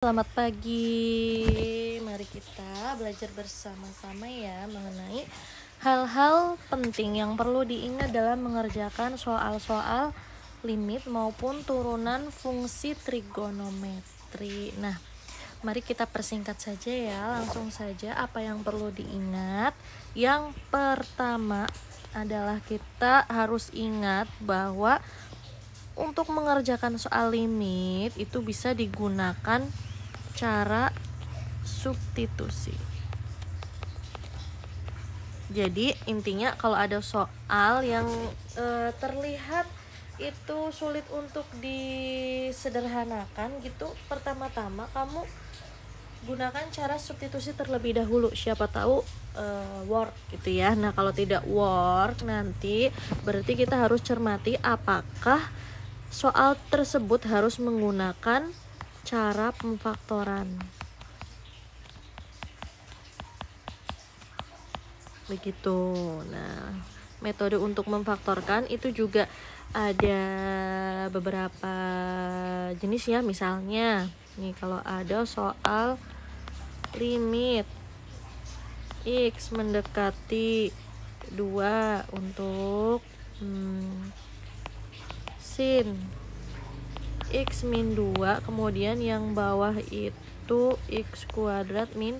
Selamat pagi, mari kita belajar bersama-sama ya mengenai hal-hal penting yang perlu diingat dalam mengerjakan soal-soal limit maupun turunan fungsi trigonometri. Nah, mari kita persingkat saja ya, langsung saja apa yang perlu diingat. Yang pertama adalah kita harus ingat bahwa untuk mengerjakan soal limit itu bisa digunakan cara substitusi. Jadi intinya kalau ada soal yang terlihat itu sulit untuk disederhanakan gitu, pertama-tama kamu gunakan cara substitusi terlebih dahulu. Siapa tahu work gitu ya. Nah, kalau tidak work nanti berarti kita harus cermati apakah soal tersebut harus menggunakan cara pemfaktoran. Begitu. Nah, metode untuk memfaktorkan itu juga ada beberapa jenis ya. Misalnya, nih kalau ada soal limit X mendekati 2 untuk sin X min 2, kemudian yang bawah itu X kuadrat min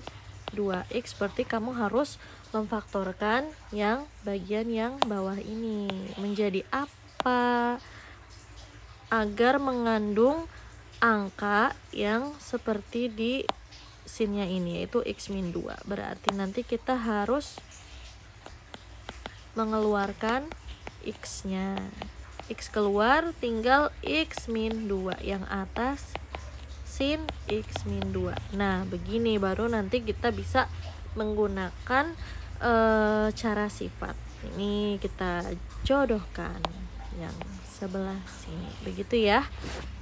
2X, berarti kamu harus memfaktorkan yang bagian yang bawah ini menjadi apa agar mengandung angka yang seperti di sinnya ini, yaitu X min 2. Berarti nanti kita harus mengeluarkan X-nya. X keluar, tinggal X min 2, yang atas sin X min 2. Nah, begini baru nanti kita bisa menggunakan cara sifat. Ini kita jodohkan yang sebelah sini, begitu ya.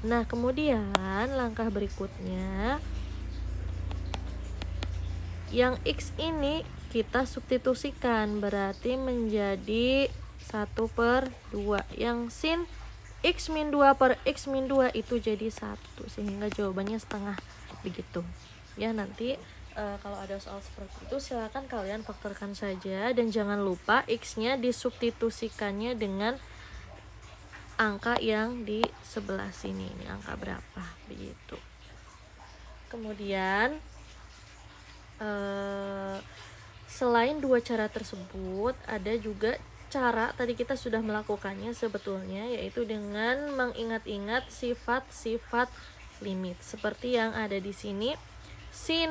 Nah, kemudian langkah berikutnya, yang X ini kita substitusikan, berarti menjadi 1/2. Yang sin X min 2 per X min 2 itu jadi 1, sehingga jawabannya setengah, begitu ya. Nanti kalau ada soal seperti itu silakan kalian faktorkan saja, dan jangan lupa X nya disubstitusikannya dengan angka yang di sebelah sini. Ini angka berapa, begitu. Kemudian selain dua cara tersebut, ada juga cara tadi kita sudah melakukannya sebetulnya, yaitu dengan mengingat-ingat sifat-sifat limit seperti yang ada di sini. Sin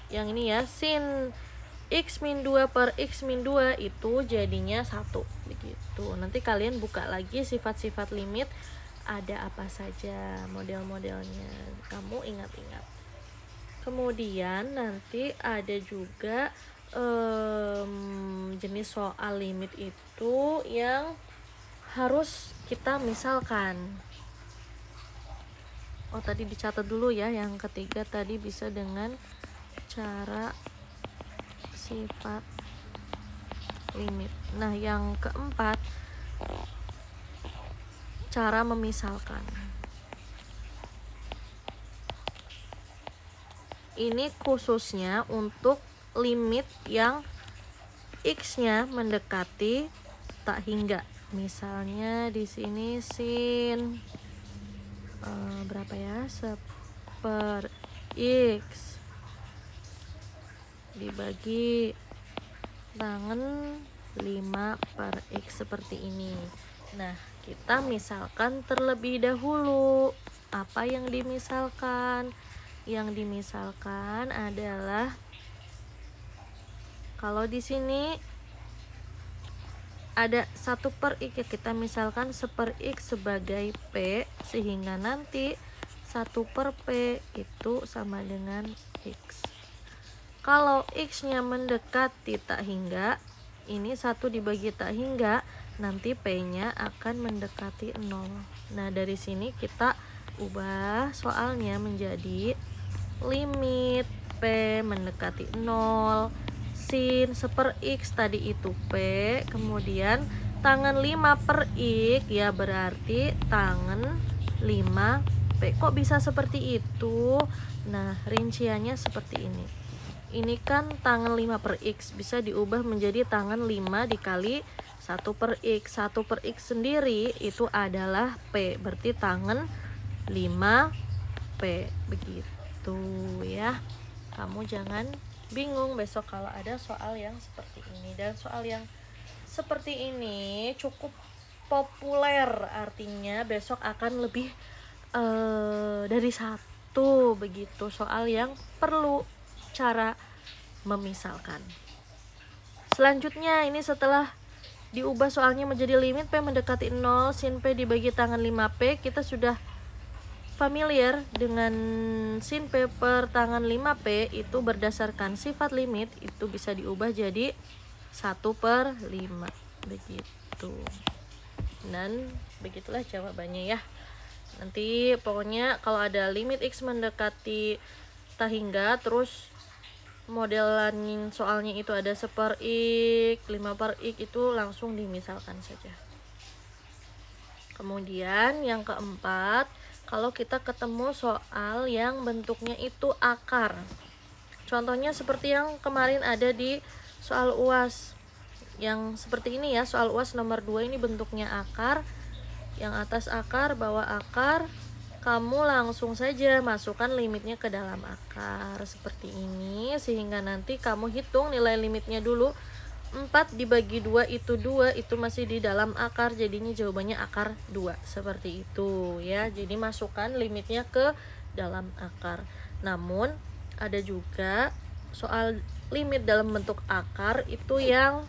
yang ini ya, sin X min 2 per X min 2 itu jadinya 1, begitu. Nanti kalian buka lagi sifat-sifat limit ada apa saja, model-modelnya kamu ingat-ingat. Kemudian nanti ada juga jenis soal limit itu yang harus kita misalkan. Oh, tadi dicatat dulu ya, yang ketiga tadi bisa dengan cara sifat limit. Nah, yang keempat cara memisalkan. Ini khususnya untuk limit yang X-nya mendekati tak hingga. Misalnya di sini sin berapa ya? 1/X dibagi tangan 5/X seperti ini. Nah, kita misalkan terlebih dahulu. Apa yang dimisalkan? Yang dimisalkan adalah kalau di sini ada 1/X ya, kita misalkan 1/X sebagai P, sehingga nanti 1/P itu sama dengan X. Kalau X-nya mendekati tak hingga, ini 1 dibagi tak hingga, nanti P-nya akan mendekati 0. Nah, dari sini kita ubah soalnya menjadi limit P mendekati 0, sin 1/X tadi itu P, kemudian tangan 5/X ya, berarti tangan 5 5P. Kok bisa seperti itu? Nah, rinciannya seperti ini. Ini kan tangan 5/X, bisa diubah menjadi tangan 5 dikali 1/X. 1/X sendiri itu adalah P, berarti tangan 5P. Begitu ya. Kamu jangan bingung besok kalau ada soal yang seperti ini. Dan soal yang seperti ini cukup populer, artinya besok akan lebih dari satu begitu soal yang perlu cara memisalkan. Selanjutnya ini setelah diubah soalnya menjadi limit P mendekati 0, sin P dibagi tangan 5P, kita sudah familiar dengan sin P per tangan 5P itu berdasarkan sifat limit itu bisa diubah jadi 1/5 begitu. Dan begitulah jawabannya ya. Nanti pokoknya kalau ada limit X mendekati tak hingga, terus modelan soalnya itu ada 1/X, 5/X, itu langsung dimisalkan saja. Kemudian yang keempat, kalau kita ketemu soal yang bentuknya itu akar. Contohnya seperti yang kemarin ada di soal UAS. Yang seperti ini ya, soal UAS nomor 2 ini bentuknya akar. Yang atas akar, bawah akar. Kamu langsung saja masukkan limitnya ke dalam akar seperti ini, sehingga nanti kamu hitung nilai limitnya dulu. 4 dibagi 2 itu 2, itu masih di dalam akar, jadinya jawabannya akar 2 seperti itu ya. Jadi masukkan limitnya ke dalam akar. Namun ada juga soal limit dalam bentuk akar itu yang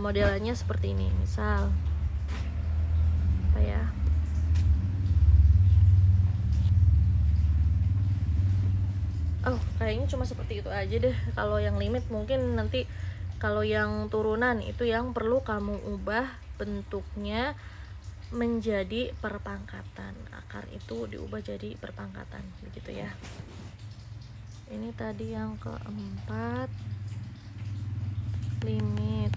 modelannya seperti ini. Misal apa ya, kayaknya cuma seperti itu aja deh. Kalau yang limit mungkin nanti kalau yang turunan itu yang perlu kamu ubah bentuknya menjadi perpangkatan. Akar itu diubah jadi perpangkatan begitu ya. Ini tadi yang keempat, limit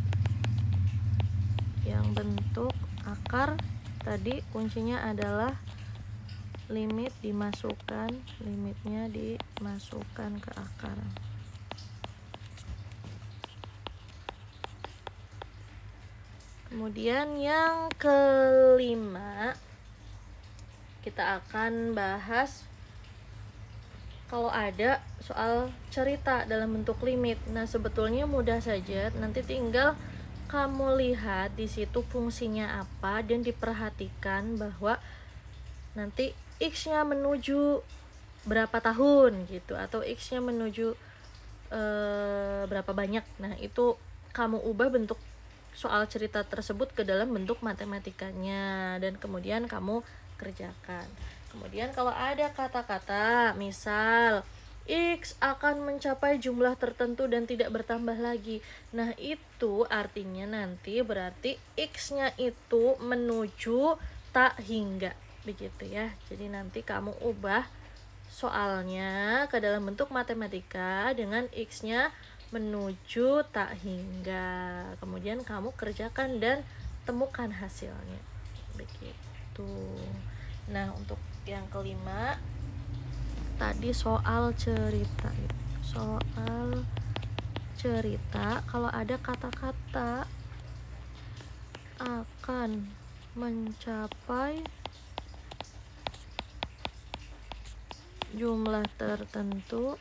yang bentuk akar. Tadi kuncinya adalah limit dimasukkan, limitnya dimasukkan ke akar. Kemudian yang kelima, kita akan bahas kalau ada soal cerita dalam bentuk limit. Nah, sebetulnya mudah saja, nanti tinggal kamu lihat di situ fungsinya apa dan diperhatikan bahwa nanti X-nya menuju berapa tahun gitu, atau X-nya menuju berapa banyak. Nah, itu kamu ubah bentuk soal cerita tersebut ke dalam bentuk matematikanya dan kemudian kamu kerjakan. Kemudian kalau ada kata-kata misal X akan mencapai jumlah tertentu dan tidak bertambah lagi. Nah, itu artinya nanti berarti X-nya itu menuju tak hingga. Begitu ya. Jadi nanti kamu ubah soalnya ke dalam bentuk matematika dengan X-nya menuju tak hingga. Kemudian kamu kerjakan dan temukan hasilnya. Begitu. Nah, untuk yang kelima tadi soal cerita. Soal cerita, kalau ada kata-kata akan mencapai jumlah tertentu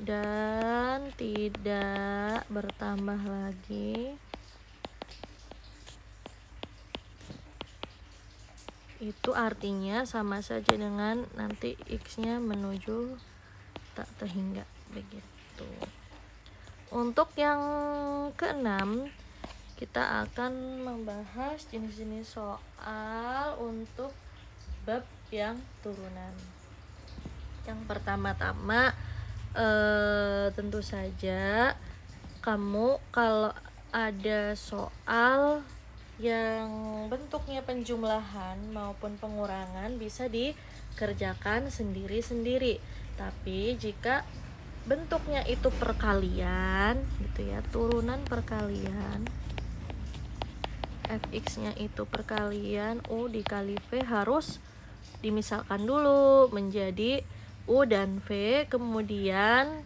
dan tidak bertambah lagi, itu artinya sama saja dengan nanti X-nya menuju tak terhingga begitu. Untuk yang keenam, kita akan membahas jenis-jenis soal untuk bab yang turunan. Yang pertama-tama tentu saja kamu kalau ada soal yang bentuknya penjumlahan maupun pengurangan bisa dikerjakan sendiri-sendiri. Tapi jika bentuknya itu perkalian gitu ya, turunan perkalian, fx-nya itu perkalian U dikali V harus dimisalkan dulu menjadi U dan V. Kemudian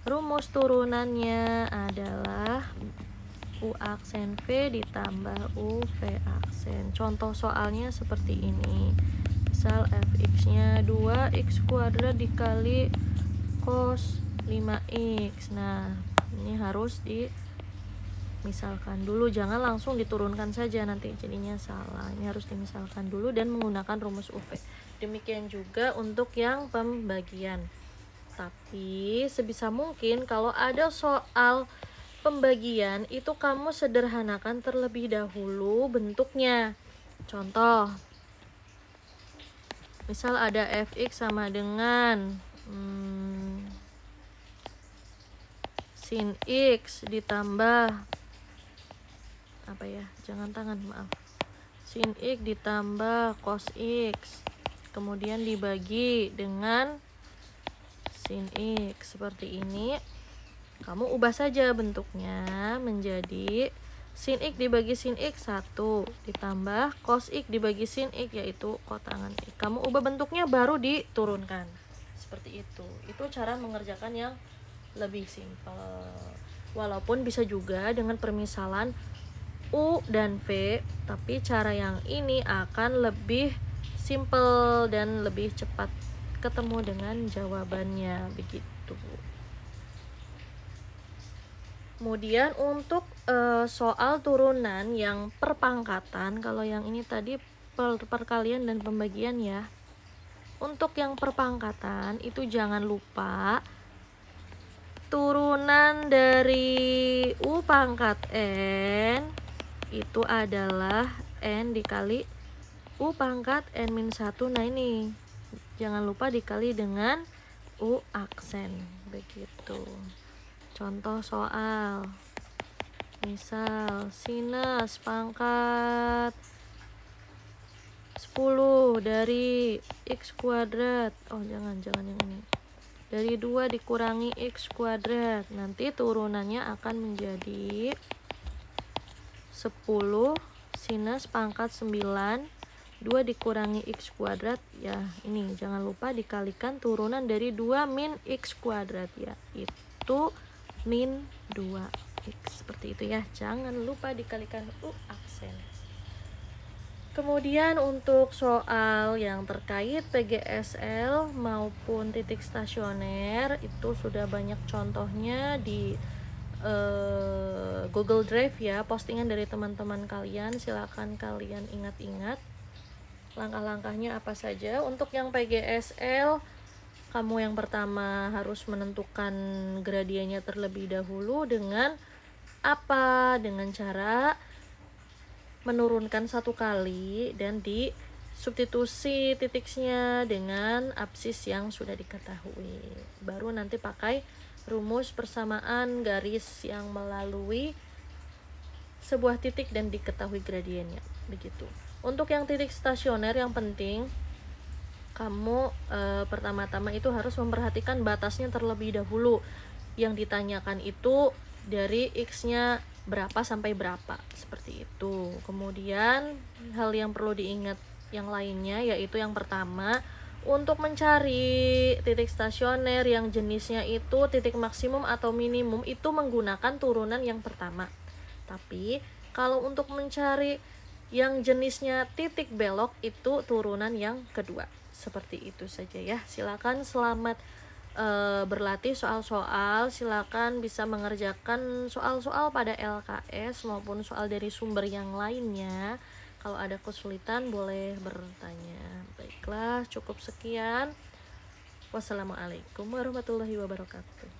rumus turunannya adalah U aksen V ditambah U V aksen. Contoh soalnya seperti ini. Misal fx-nya 2x kuadrat dikali cos 5x. Nah, ini harus dimisalkan dulu, jangan langsung diturunkan saja, nanti jadinya salah. Ini harus dimisalkan dulu dan menggunakan rumus UV. Demikian juga untuk yang pembagian. Tapi sebisa mungkin kalau ada soal pembagian itu kamu sederhanakan terlebih dahulu bentuknya. Contoh, misal ada fx sama dengan sin x ditambah apa ya, jangan tangan, maaf, sin x ditambah cos x, kemudian dibagi dengan sin x seperti ini. Kamu ubah saja bentuknya menjadi sin x dibagi sin x 1 ditambah cos x dibagi sin x, yaitu kotangan x. Kamu ubah bentuknya baru diturunkan seperti itu. Itu cara mengerjakan yang lebih simpel. Walaupun bisa juga dengan permisalan U dan V, tapi cara yang ini akan lebih simpel dan lebih cepat ketemu dengan jawabannya, begitu. Kemudian untuk soal turunan yang perpangkatan, kalau yang ini tadi perkalian dan pembagian ya. Untuk yang perpangkatan itu jangan lupa turunan dari U pangkat N itu adalah N dikali U pangkat N-1. Nah ini jangan lupa dikali dengan U aksen, begitu. Contoh soal, misal sinus pangkat 10 dari x kuadrat, jangan yang ini, dari 2 dikurangi x kuadrat, nanti turunannya akan menjadi 10 sinus pangkat 9 2 dikurangi x kuadrat, ya ini jangan lupa dikalikan turunan dari 2 min x kuadrat, ya itu min 2x, seperti itu ya, jangan lupa dikalikan U aksen. Kemudian untuk soal yang terkait PGSL maupun titik stasioner itu sudah banyak contohnya di Google Drive ya, postingan dari teman-teman kalian, silakan kalian ingat-ingat langkah-langkahnya apa saja. Untuk yang PGSL, kamu yang pertama harus menentukan gradiennya terlebih dahulu dengan apa? Dengan cara menurunkan 1 kali dan di substitusi titiknya dengan absis yang sudah diketahui. Baru nanti pakai rumus persamaan garis yang melalui sebuah titik dan diketahui gradiennya, begitu. Untuk yang titik stasioner yang penting kamu pertama-tama itu harus memperhatikan batasnya terlebih dahulu. Yang ditanyakan itu dari x-nya berapa sampai berapa, seperti itu. Kemudian hal yang perlu diingat yang lainnya yaitu yang pertama, untuk mencari titik stasioner yang jenisnya itu titik maksimum atau minimum itu menggunakan turunan yang pertama. Tapi kalau untuk mencari yang jenisnya titik belok itu turunan yang kedua. Seperti itu saja ya. Silakan selamat berlatih soal-soal, silakan bisa mengerjakan soal-soal pada LKS maupun soal dari sumber yang lainnya. Kalau ada kesulitan boleh bertanya. Baiklah, cukup sekian. Wassalamualaikum warahmatullahi wabarakatuh.